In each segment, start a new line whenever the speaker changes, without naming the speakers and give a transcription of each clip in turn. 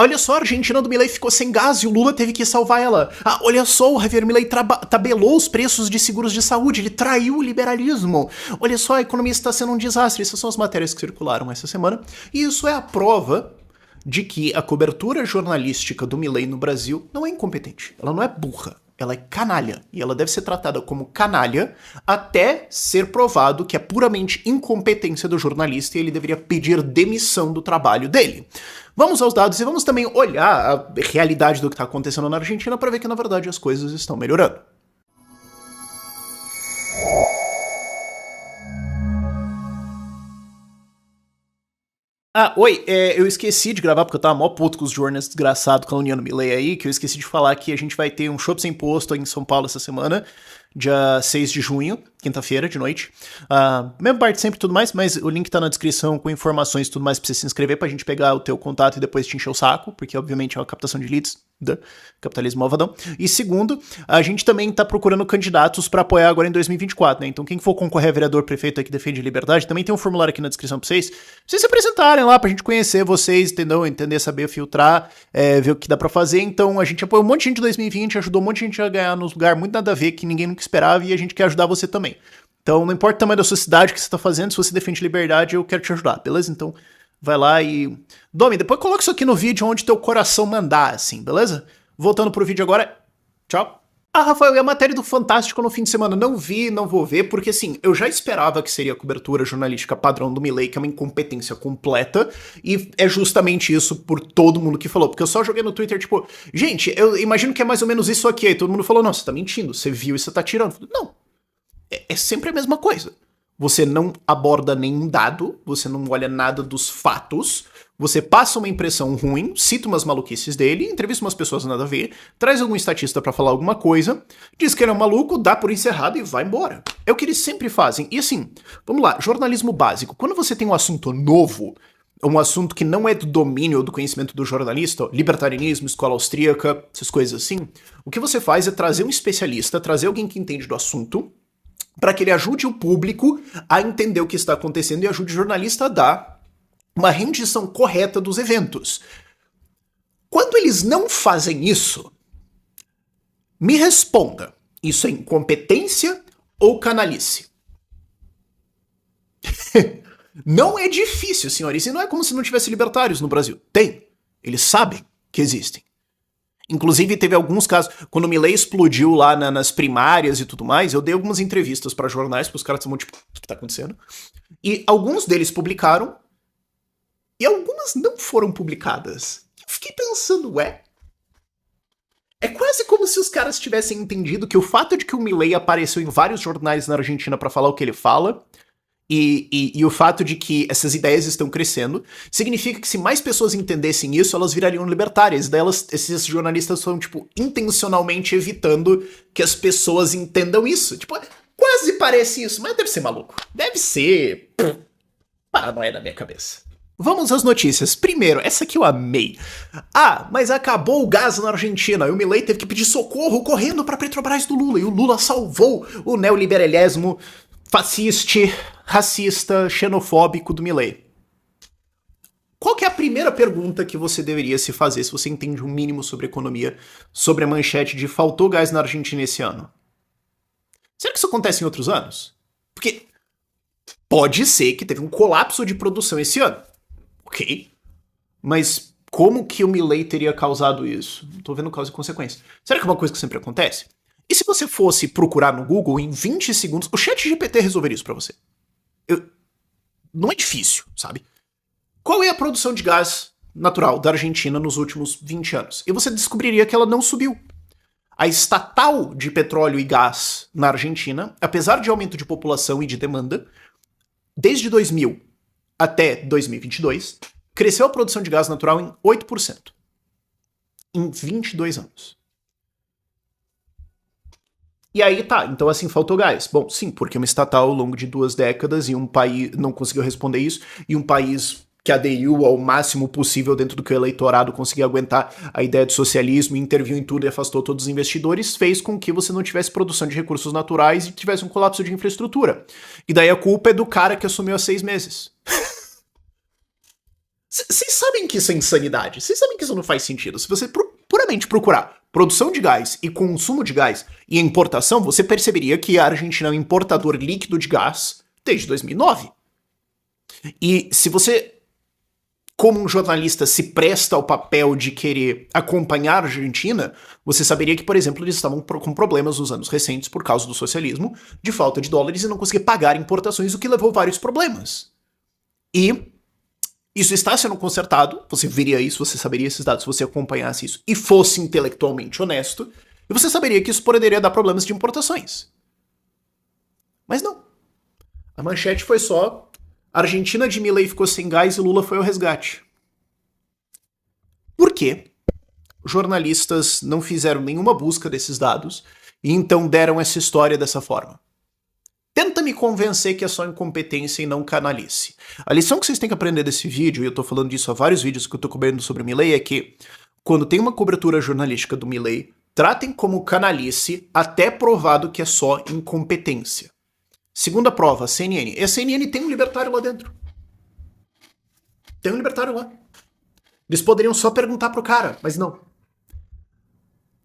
Olha só, a Argentina do Milei ficou sem gás e o Lula teve que salvar ela. Ah, olha só, o Javier Milei tabelou os preços de seguros de saúde, ele traiu o liberalismo. Olha só, a economia está sendo um desastre. Essas são as matérias que circularam essa semana. E isso é a prova de que a cobertura jornalística do Milei no Brasil não é incompetente. Ela não é burra. Ela é canalha. E ela deve ser tratada como canalha até ser provado que é puramente incompetência do jornalista e ele deveria pedir demissão do trabalho dele. Vamos aos dados e vamos também olhar a realidade do que está acontecendo na Argentina para ver que, na verdade, as coisas estão melhorando. Oi, eu esqueci de gravar porque eu tava mó puto com os jornais desgraçados caluniando Milei aí, que eu esqueci de falar que a gente vai ter um Chopp Sem Imposto em São Paulo essa semana, dia 6 de junho, quinta-feira, de noite. Mesmo parte sempre e tudo mais, mas o link tá na descrição com informações e tudo mais pra você se inscrever, pra gente pegar o teu contato e depois te encher o saco, porque obviamente é uma captação de leads, capitalismo malvadão. E segundo, a gente também tá procurando candidatos pra apoiar agora em 2024, né? Então quem for concorrer a vereador prefeito aí que defende liberdade, também tem um formulário aqui na descrição pra vocês se apresentarem lá pra gente conhecer vocês, entendeu? Entender, saber filtrar, ver o que dá pra fazer. Então a gente apoiou um monte de gente em 2020, ajudou um monte de gente a ganhar nos lugares muito nada a ver, que ninguém nunca esperava, e a gente quer ajudar você também. Então não importa o tamanho da sua cidade que você tá fazendo, se você defende liberdade, eu quero te ajudar, beleza? Então vai lá e... Domi, depois coloca isso aqui no vídeo onde teu coração mandar, assim, beleza? Voltando pro vídeo agora, tchau. Rafael, e a matéria do Fantástico no fim de semana? Não vi, não vou ver, porque assim, eu já esperava que seria a cobertura jornalística padrão do Milei, que é uma incompetência completa, e é justamente isso por todo mundo que falou, porque eu só joguei no Twitter, tipo, gente, eu imagino que é mais ou menos isso aqui, aí todo mundo falou, não, você tá mentindo, você viu e você tá tirando. Falei, não, é sempre a mesma coisa. Você não aborda nenhum dado, você não olha nada dos fatos, você passa uma impressão ruim, cita umas maluquices dele, entrevista umas pessoas nada a ver, traz algum estatista pra falar alguma coisa, diz que ele é um maluco, dá por encerrado e vai embora. É o que eles sempre fazem. E assim, vamos lá, jornalismo básico. Quando você tem um assunto novo, um assunto que não é do domínio ou do conhecimento do jornalista, libertarianismo, escola austríaca, essas coisas assim, o que você faz é trazer um especialista, trazer alguém que entende do assunto, para que ele ajude o público a entender o que está acontecendo e ajude o jornalista a dar uma rendição correta dos eventos. Quando eles não fazem isso, me responda, isso é incompetência ou canalice? Não é difícil, senhores, e não é como se não tivesse libertários no Brasil. Tem. Eles sabem que existem. Inclusive, teve alguns casos, quando o Milei explodiu lá nas primárias e tudo mais, eu dei algumas entrevistas para jornais, para os caras estavam tipo, o que tá acontecendo? E alguns deles publicaram, e algumas não foram publicadas. Eu fiquei pensando, ué? É quase como se os caras tivessem entendido que o fato de que o Milei apareceu em vários jornais na Argentina para falar o que ele fala, e o fato de que essas ideias estão crescendo, significa que se mais pessoas entendessem isso, elas virariam libertárias. Daí esses jornalistas estão, tipo, intencionalmente evitando que as pessoas entendam isso. Tipo, quase parece isso, mas deve ser maluco. Deve ser... paranoia na minha cabeça. Vamos às notícias. Primeiro, essa aqui eu amei. Mas acabou o gás na Argentina e o Milei teve que pedir socorro correndo pra Petrobras do Lula. E o Lula salvou o neoliberalismo fascista, racista, xenofóbico do Milei. Qual que é a primeira pergunta que você deveria se fazer se você entende um mínimo sobre economia, sobre a manchete de faltou gás na Argentina esse ano? Será que isso acontece em outros anos? Porque pode ser que teve um colapso de produção esse ano. Ok. Mas como que o Milei teria causado isso? Não tô vendo causa e consequência. Será que é uma coisa que sempre acontece? E se você fosse procurar no Google em 20 segundos, o ChatGPT resolveria isso pra você. Não é difícil, sabe? Qual é a produção de gás natural da Argentina nos últimos 20 anos? E você descobriria que ela não subiu. A estatal de petróleo e gás na Argentina, apesar de aumento de população e de demanda, desde 2000 até 2022, cresceu a produção de gás natural em 8%. Em 22 anos. E aí tá, então assim, faltou gás. Bom, sim, porque uma estatal ao longo de 2 décadas e um país não conseguiu responder isso, e um país que aderiu ao máximo possível dentro do que o eleitorado conseguia aguentar a ideia de socialismo, interviu em tudo e afastou todos os investidores, fez com que você não tivesse produção de recursos naturais e tivesse um colapso de infraestrutura. E daí a culpa é do cara que assumiu há 6 meses. Vocês sabem que isso é insanidade. Vocês sabem que isso não faz sentido. Se você puramente procurar produção de gás e consumo de gás e importação, você perceberia que a Argentina é um importador líquido de gás desde 2009. E se você, como um jornalista, se presta ao papel de querer acompanhar a Argentina, você saberia que, por exemplo, eles estavam com problemas nos anos recentes por causa do socialismo, de falta de dólares e não conseguir pagar importações, o que levou a vários problemas. E isso está sendo consertado, você veria isso, você saberia esses dados se você acompanhasse isso e fosse intelectualmente honesto, e você saberia que isso poderia dar problemas de importações. Mas não. A manchete foi só: a Argentina de Milei ficou sem gás e Lula foi ao resgate. Por quê? Jornalistas não fizeram nenhuma busca desses dados e então deram essa história dessa forma. Tenta me convencer que é só incompetência e não canalice. A lição que vocês têm que aprender desse vídeo, e eu tô falando disso há vários vídeos que eu tô cobrindo sobre o Milei, é que quando tem uma cobertura jornalística do Milei, tratem como canalice até provado que é só incompetência. Segunda prova, a CNN. E a CNN tem um libertário lá dentro. Tem um libertário lá. Eles poderiam só perguntar pro cara, mas não.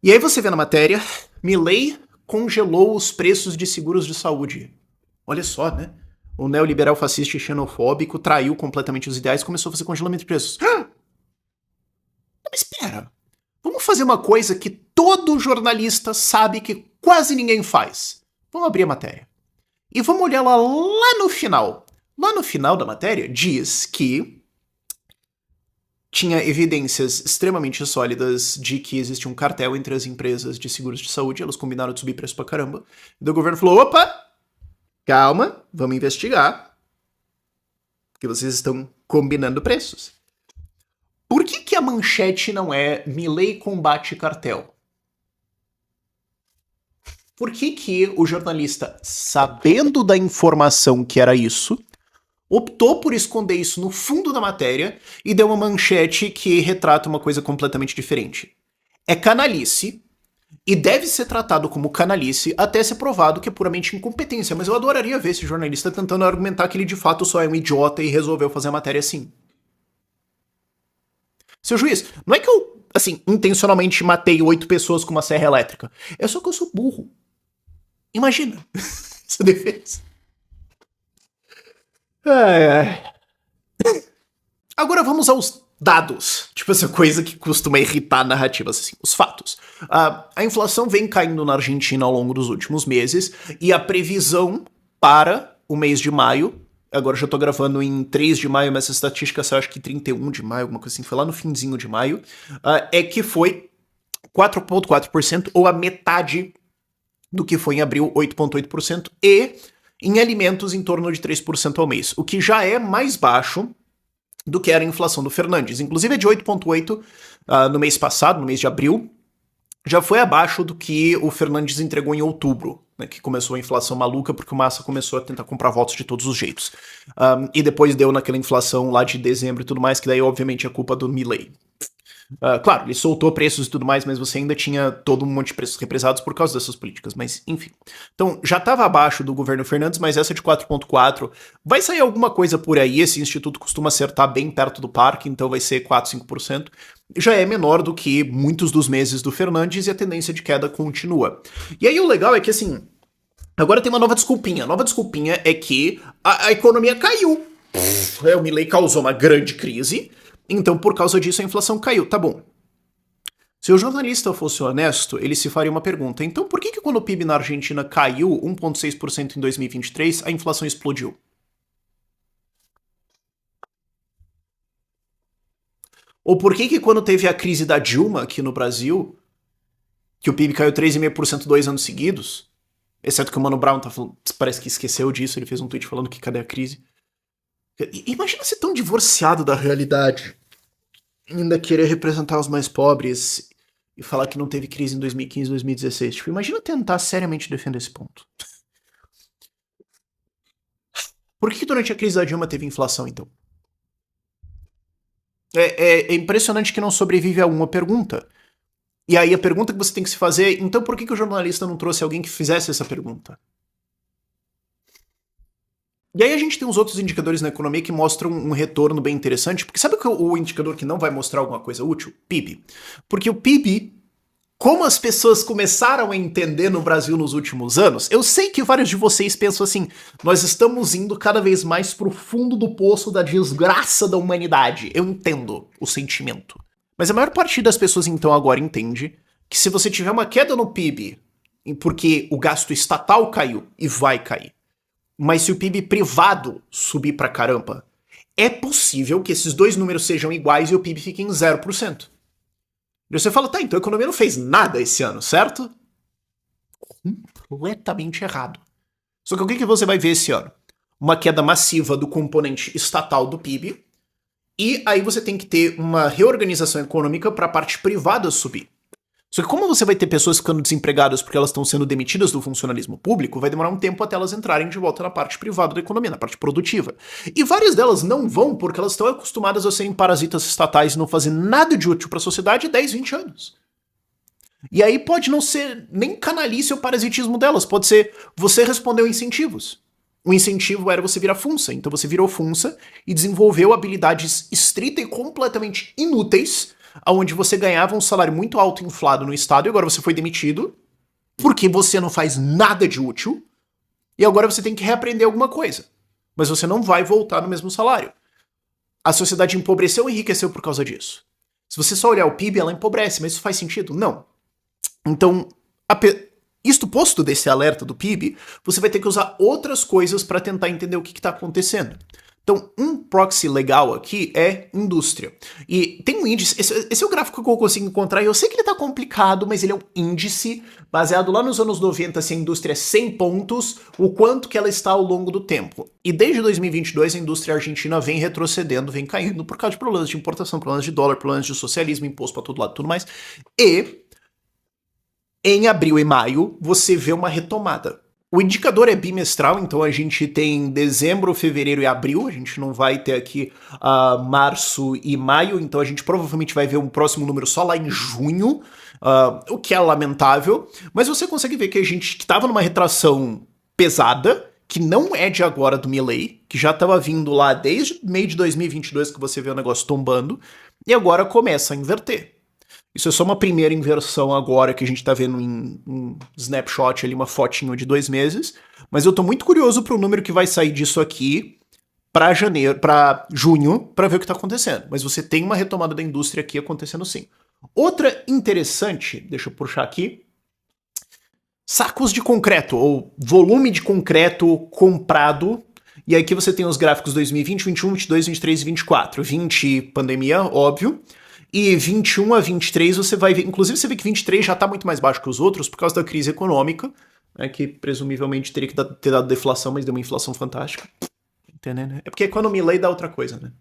E aí você vê na matéria, Milei congelou os preços de seguros de saúde. Olha só, né? O neoliberal fascista e xenofóbico traiu completamente os ideais e começou a fazer congelamento de preços. Mas espera. Vamos fazer uma coisa que todo jornalista sabe que quase ninguém faz. Vamos abrir a matéria. E vamos olhar lá no final. Lá no final da matéria diz que tinha evidências extremamente sólidas de que existia um cartel entre as empresas de seguros de saúde, elas combinaram de subir preço pra caramba. E o governo falou: opa, calma, vamos investigar, porque vocês estão combinando preços. Por que a manchete não é Milei combate cartel? Por que o jornalista, sabendo da informação que era isso, optou por esconder isso no fundo da matéria e deu uma manchete que retrata uma coisa completamente diferente? É canalice, e deve ser tratado como canalice até ser provado que é puramente incompetência, mas eu adoraria ver esse jornalista tentando argumentar que ele de fato só é um idiota e resolveu fazer a matéria assim. Seu juiz, não é que eu, assim, intencionalmente matei 8 pessoas com uma serra elétrica, é só que eu sou burro. Imagina essa defesa. Agora vamos aos dados. Tipo essa coisa que costuma irritar narrativas, assim, os fatos. A inflação vem caindo na Argentina ao longo dos últimos meses e a previsão para o mês de maio, agora já tô gravando em 3 de maio, mas essa estatística saiu acho que 31 de maio, alguma coisa assim, foi lá no finzinho de maio, é que foi 4,4% ou a metade do que foi em abril, 8,8%, e em alimentos em torno de 3% ao mês, o que já é mais baixo do que era a inflação do Fernandes. Inclusive é de 8,8% no mês passado, no mês de abril, já foi abaixo do que o Fernandes entregou em outubro, né, que começou a inflação maluca porque o Massa começou a tentar comprar votos de todos os jeitos. E depois deu naquela inflação lá de dezembro e tudo mais, que daí obviamente é culpa do Milei. Claro, ele soltou preços e tudo mais, mas você ainda tinha todo um monte de preços represados por causa dessas políticas, mas enfim. Então, já estava abaixo do governo Fernandes, mas essa de 4,4, vai sair alguma coisa por aí, esse instituto costuma acertar bem perto do parque, então vai ser 4, 5%. Já é menor do que muitos dos meses do Fernandes e a tendência de queda continua. E aí o legal é que, assim, agora tem uma nova desculpinha. A nova desculpinha é que a economia caiu. O Milei causou uma grande crise, então, por causa disso, a inflação caiu. Tá bom. Se o jornalista fosse honesto, ele se faria uma pergunta. Então, por que quando o PIB na Argentina caiu 1,6% em 2023, a inflação explodiu? Ou por que quando teve a crise da Dilma aqui no Brasil, que o PIB caiu 3,5% 2 anos seguidos, exceto que o Mano Brown parece que esqueceu disso, ele fez um tweet falando que cadê a crise? Imagina ser tão divorciado da realidade, ainda querer representar os mais pobres e falar que não teve crise em 2015, 2016. Tipo, imagina tentar seriamente defender esse ponto. Por que durante a crise da Dilma teve inflação, então? É impressionante que não sobrevive a uma pergunta. E aí a pergunta que você tem que se fazer, então por que o jornalista não trouxe alguém que fizesse essa pergunta? E aí a gente tem uns outros indicadores na economia que mostram um retorno bem interessante, porque sabe o indicador que não vai mostrar alguma coisa útil? PIB. Porque o PIB, como as pessoas começaram a entender no Brasil nos últimos anos, eu sei que vários de vocês pensam assim, nós estamos indo cada vez mais pro fundo do poço da desgraça da humanidade. Eu entendo o sentimento. Mas a maior parte das pessoas então agora entende que se você tiver uma queda no PIB, porque o gasto estatal caiu e vai cair, mas se o PIB privado subir pra caramba, é possível que esses dois números sejam iguais e o PIB fique em 0%. E você fala, tá, então a economia não fez nada esse ano, certo? Completamente errado. Só que o que você vai ver esse ano? Uma queda massiva do componente estatal do PIB, e aí você tem que ter uma reorganização econômica para a parte privada subir. Só que como você vai ter pessoas ficando desempregadas porque elas estão sendo demitidas do funcionalismo público, vai demorar um tempo até elas entrarem de volta na parte privada da economia, na parte produtiva. E várias delas não vão porque elas estão acostumadas a serem parasitas estatais e não fazer nada de útil para a sociedade há 10, 20 anos. E aí pode não ser nem canalice ou parasitismo delas, pode ser você respondeu incentivos. O incentivo era você virar funça, então você virou funça e desenvolveu habilidades estrita e completamente inúteis, onde você ganhava um salário muito alto inflado no estado e agora você foi demitido porque você não faz nada de útil e agora você tem que reaprender alguma coisa. Mas você não vai voltar no mesmo salário. A sociedade empobreceu ou enriqueceu por causa disso? Se você só olhar o PIB, ela empobrece, mas isso faz sentido? Não. Então, isto posto desse alerta do PIB, você vai ter que usar outras coisas para tentar entender o que está acontecendo. Então, um proxy legal aqui é indústria. E tem um índice, esse é o gráfico que eu consigo encontrar, e eu sei que ele tá complicado, mas ele é um índice baseado lá nos anos 90, se a indústria é 100 pontos, o quanto que ela está ao longo do tempo. E desde 2022 a indústria argentina vem retrocedendo, vem caindo por causa de problemas de importação, problemas de dólar, problemas de socialismo, imposto para todo lado e tudo mais. E em abril e maio você vê uma retomada. O indicador é bimestral, então a gente tem dezembro, fevereiro e abril, a gente não vai ter aqui março e maio, então a gente provavelmente vai ver um próximo número só lá em junho, o que é lamentável, mas você consegue ver que a gente estava numa retração pesada, que não é de agora do Milei, que já estava vindo lá desde meio de 2022 que você vê o negócio tombando, e agora começa a inverter. Isso é só uma primeira inversão agora que a gente tá vendo em um snapshot ali, uma fotinho de 2 meses. Mas eu tô muito curioso pro número que vai sair disso aqui pra junho, pra ver o que tá acontecendo. Mas você tem uma retomada da indústria aqui acontecendo sim. Outra interessante, deixa eu puxar aqui. Sacos de concreto, ou volume de concreto comprado. E aqui você tem os gráficos 2020, 21, 22, 23 e 24. 20, pandemia, óbvio. E 21 a 23 você vai ver, inclusive você vê que 23 já está muito mais baixo que os outros por causa da crise econômica, né, que presumivelmente teria que ter dado deflação, mas deu uma inflação fantástica. Entendeu? É porque a economia lei dá outra coisa, né?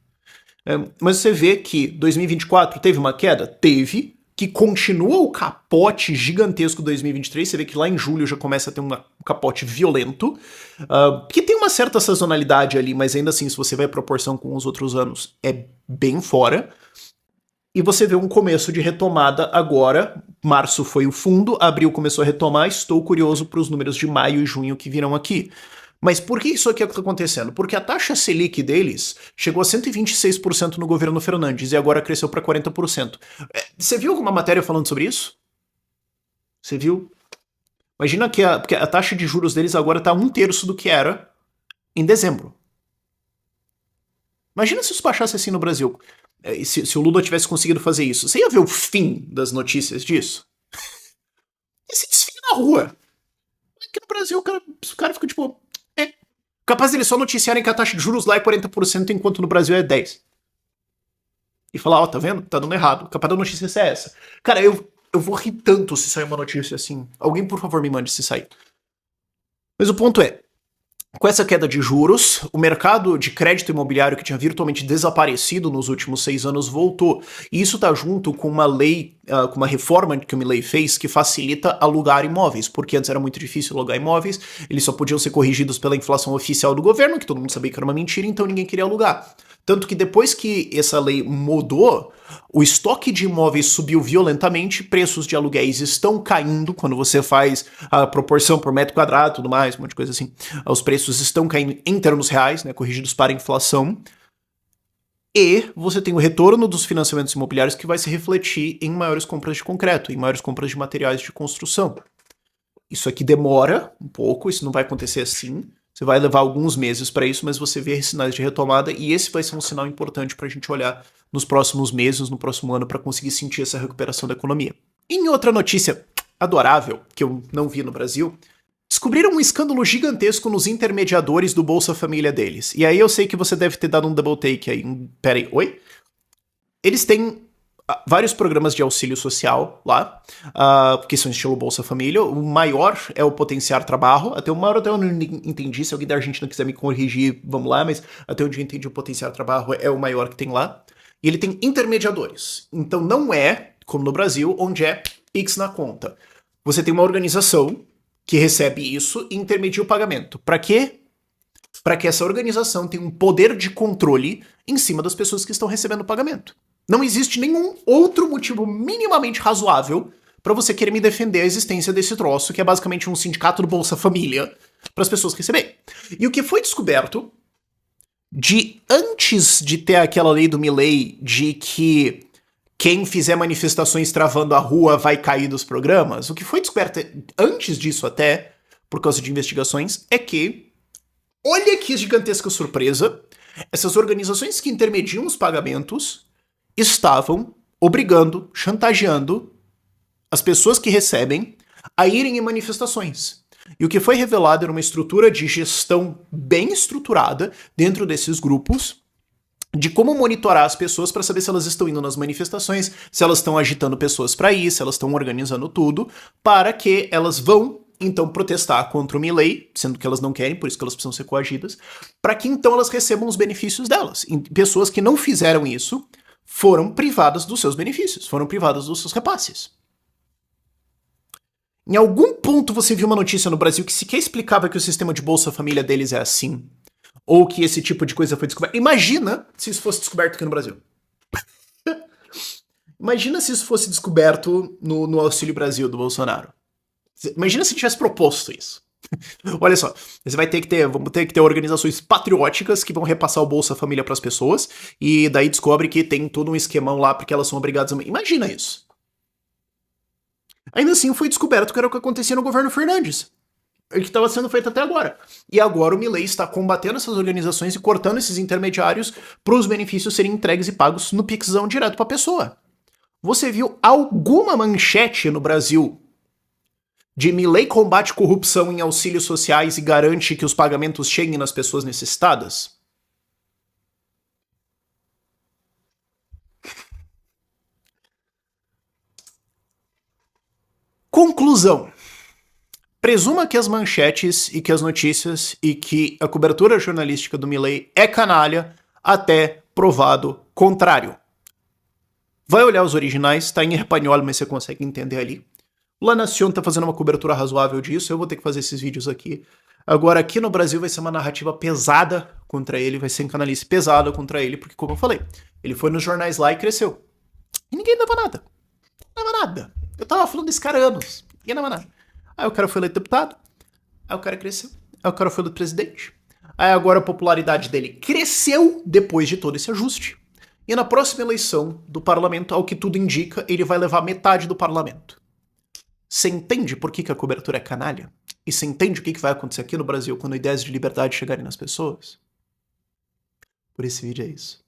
Mas você vê que 2024 teve uma queda? Teve, que continua o capote gigantesco 2023, você vê que lá em julho já começa a ter um capote violento, que tem uma certa sazonalidade ali, mas ainda assim, se você vai à proporção com os outros anos, é bem fora. E você vê um começo de retomada agora. Março foi o fundo, abril começou a retomar. Estou curioso para os números de maio e junho que virão aqui. Mas por que isso aqui está acontecendo? Porque a taxa Selic deles chegou a 126% no governo Fernandes e agora cresceu para 40%. Você viu alguma matéria falando sobre isso? Você viu? Imagina que a taxa de juros deles agora está 1/3 do que era em dezembro. Imagina se isso baixasse assim no Brasil. Se o Lula tivesse conseguido fazer isso, você ia ver o fim das notícias disso? E se desfia na rua. Aqui no Brasil, o cara fica tipo... capaz deles só noticiarem que a taxa de juros lá é 40%, enquanto no Brasil é 10%. E falar, tá vendo? Tá dando errado. Capaz da notícia ser essa. Cara, eu vou rir tanto se sair uma notícia assim. Alguém, por favor, me mande se sair. Mas o ponto é, com essa queda de juros, o mercado de crédito imobiliário que tinha virtualmente desaparecido nos últimos 6 anos voltou. E isso está junto com uma lei com uma reforma que o Milei fez que facilita alugar imóveis, porque antes era muito difícil alugar imóveis, eles só podiam ser corrigidos pela inflação oficial do governo, que todo mundo sabia que era uma mentira, então ninguém queria alugar. Tanto que depois que essa lei mudou, o estoque de imóveis subiu violentamente, preços de aluguéis estão caindo quando você faz a proporção por metro quadrado e tudo mais, um monte de coisa assim. Os preços estão caindo em termos reais, né, corrigidos para a inflação. E você tem o retorno dos financiamentos imobiliários que vai se refletir em maiores compras de concreto, em maiores compras de materiais de construção. Isso aqui demora um pouco, isso não vai acontecer assim. Você vai levar alguns meses para isso, mas você vê sinais de retomada e esse vai ser um sinal importante para a gente olhar nos próximos meses, no próximo ano, para conseguir sentir essa recuperação da economia. Em outra notícia adorável, que eu não vi no Brasil, descobriram um escândalo gigantesco nos intermediadores do Bolsa Família deles. E aí eu sei que você deve ter dado um double take aí. Peraí, oi? Eles têm vários programas de auxílio social lá, que são estilo Bolsa Família. O maior é o Potenciar Trabalho. Até o maior até eu não entendi. Se alguém da Argentina quiser me corrigir, vamos lá. Mas até onde eu entendi, o Potenciar Trabalho é o maior que tem lá. E ele tem intermediadores. Então não é, como no Brasil, onde é Pix na conta. Você tem uma organização que recebe isso e intermedia o pagamento. Para quê? Para que essa organização tenha um poder de controle em cima das pessoas que estão recebendo o pagamento. Não existe nenhum outro motivo minimamente razoável para você querer me defender a existência desse troço, que é basicamente um sindicato do Bolsa Família, para as pessoas receberem. E o que foi descoberto de antes de ter aquela lei do Milei de que quem fizer manifestações travando a rua vai cair dos programas, o que foi descoberto antes disso até, por causa de investigações, é que, olha que gigantesca surpresa, essas organizações que intermediam os pagamentos estavam obrigando, chantageando as pessoas que recebem a irem em manifestações. E o que foi revelado era uma estrutura de gestão bem estruturada dentro desses grupos, de como monitorar as pessoas para saber se elas estão indo nas manifestações, se elas estão agitando pessoas para ir, se elas estão organizando tudo, para que elas vão então protestar contra o Milei, sendo que elas não querem, por isso que elas precisam ser coagidas, para que então elas recebam os benefícios delas. E pessoas que não fizeram isso foram privadas dos seus benefícios, foram privadas dos seus repasses. Em algum ponto você viu uma notícia no Brasil que sequer explicava que o sistema de Bolsa Família deles é assim, ou que esse tipo de coisa foi descoberto. Imagina se isso fosse descoberto aqui no Brasil. Imagina se isso fosse descoberto no Auxílio Brasil do Bolsonaro. Imagina se tivesse proposto isso. Olha só, você vai ter que ter, vamos ter que ter organizações patrióticas que vão repassar o Bolsa Família para as pessoas e daí descobre que tem todo um esquemão lá porque elas são obrigadas a... Imagina isso. Ainda assim foi descoberto que era o que acontecia no governo Fernandes, que estava sendo feito até agora. E agora o Milei está combatendo essas organizações e cortando esses intermediários para os benefícios serem entregues e pagos no Pixão direto para a pessoa. Você viu alguma manchete no Brasil de Milei combate corrupção em auxílios sociais e garante que os pagamentos cheguem nas pessoas necessitadas? Conclusão. Presuma que as manchetes e que as notícias e que a cobertura jornalística do Milei é canalha até provado contrário. Vai olhar os originais, tá em espanhol, mas você consegue entender ali. La Nación tá fazendo uma cobertura razoável disso, eu vou ter que fazer esses vídeos aqui. Agora, aqui no Brasil vai ser uma narrativa pesada contra ele, vai ser um canalice pesada contra ele, porque, como eu falei, ele foi nos jornais lá e cresceu. E ninguém dava nada. Não dava nada. Eu tava falando desse cara há anos. Ninguém dava nada. Aí o cara foi eleito deputado, aí o cara cresceu, aí o cara foi eleito presidente. Aí agora a popularidade dele cresceu depois de todo esse ajuste. E na próxima eleição do parlamento, ao que tudo indica, ele vai levar metade do parlamento. Você entende por que a cobertura é canalha? E você entende o que vai acontecer aqui no Brasil quando ideias de liberdade chegarem nas pessoas? Por esse vídeo é isso.